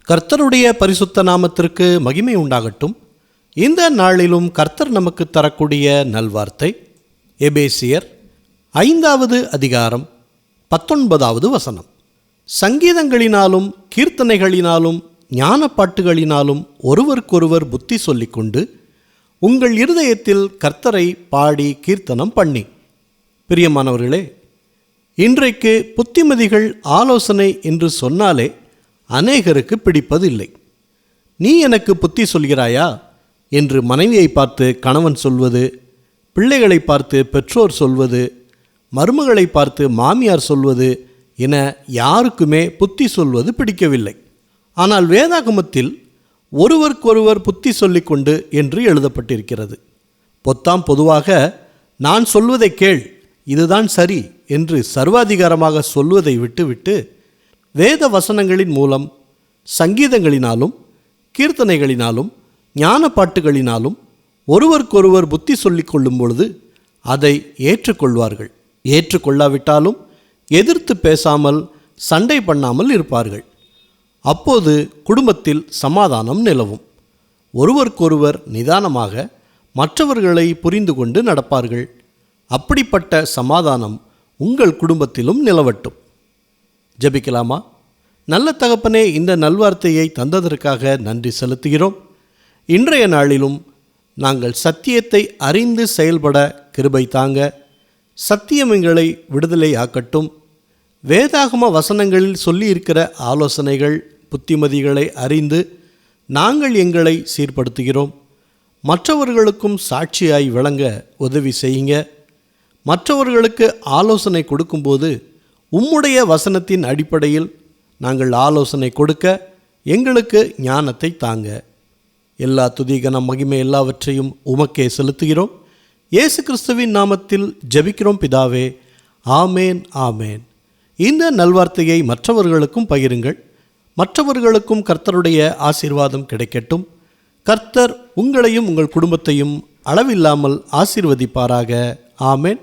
கர்த்தருடைய பரிசுத்த நாமத்திற்கு மகிமை உண்டாகட்டும். இந்த நாளிலும் கர்த்தர் நமக்கு தரக்கூடிய நல்வார்த்தை எபேசியர் 5வது அதிகாரம் 19வது வசனம். சங்கீதங்களினாலும் கீர்த்தனைகளினாலும் ஞான பாட்டுகளினாலும் ஒருவருக்கொருவர் புத்தி சொல்லிக்கொண்டு உங்கள் இருதயத்தில் கர்த்தரை பாடி கீர்த்தனம் பண்ணி. பிரியமானவர்களே, இன்றைக்கு புத்திமதிகள் ஆலோசனை என்று சொன்னாலே அநேகருக்கு பிடிப்பதில்லை. நீ எனக்கு புத்தி சொல்கிறாயா என்று மனைவியை பார்த்து கணவன் சொல்வது, பிள்ளைகளை பார்த்து பெற்றோர் சொல்வது, மருமகளை பார்த்து மாமியார் சொல்வது என யாருக்குமே புத்தி சொல்வது பிடிக்கவில்லை. ஆனால் வேதாகமத்தில் ஒருவருக்கொருவர் புத்தி சொல்லிக்கொண்டு என்று எழுதப்பட்டிருக்கிறது. பொதுவாக நான் சொல்வதை கேள், இதுதான் சரி என்று சர்வாதிகாரமாக சொல்வதை விட்டுவிட்டு வேத வசனங்களின் மூலம் சங்கீதங்களினாலும் கீர்த்தனைகளினாலும் ஞான பாட்டுகளினாலும் ஒருவருக்கொருவர் புத்தி சொல்லிக் கொள்ளும் பொழுது அதை ஏற்றுக்கொள்வார்கள். ஏற்றுக்கொள்ளாவிட்டாலும் எதிர்த்து பேசாமல் சண்டை பண்ணாமல் இருப்பார்கள். அப்போது குடும்பத்தில் சமாதானம் நிலவும். ஒருவருக்கொருவர் நிதானமாக மற்றவர்களை புரிந்து கொண்டு நடப்பார்கள். அப்படிப்பட்ட சமாதானம் உங்கள் குடும்பத்திலும் நிலவட்டும். ஜெபிக்கலாமா? நல்ல தகப்பனே, இந்த நல்வார்த்தையை தந்ததற்காக நன்றி செலுத்துகிறோம். இன்றைய நாளிலும் நாங்கள் சத்தியத்தை அறிந்து செயல்பட கிருபை தாங்க. சத்தியம் எங்களை விடுதலை ஆக்கட்டும். வேதாகம வசனங்களில் சொல்லியிருக்கிற ஆலோசனைகள் புத்திமதிகளை அறிந்து நாங்கள் எங்களை சீர்படுத்துகிறோம். மற்றவர்களுக்கும் சாட்சியாய் விளங்க உதவி செய்யுங்க. மற்றவர்களுக்கு ஆலோசனை கொடுக்கும்போது உம்முடைய வசனத்தின் அடிப்படையில் நாங்கள் ஆலோசனை கொடுக்க எங்களுக்கு ஞானத்தை தாங்க. எல்லா துதிகன மகிமை எல்லாவற்றையும் உமக்கே செலுத்துகிறோம். இயேசு கிறிஸ்துவின் நாமத்தில் ஜெபிக்கிறோம் பிதாவே. ஆமேன், ஆமேன். இந்த நல்வார்த்தையை மற்றவர்களுக்கும் பகிருங்கள். மற்றவர்களுக்கும் கர்த்தருடைய ஆசீர்வாதம் கிடைக்கட்டும். கர்த்தர் உங்களையும் உங்கள் குடும்பத்தையும் அளவில்லாமல் ஆசீர்வதிப்பாராக. ஆமேன்.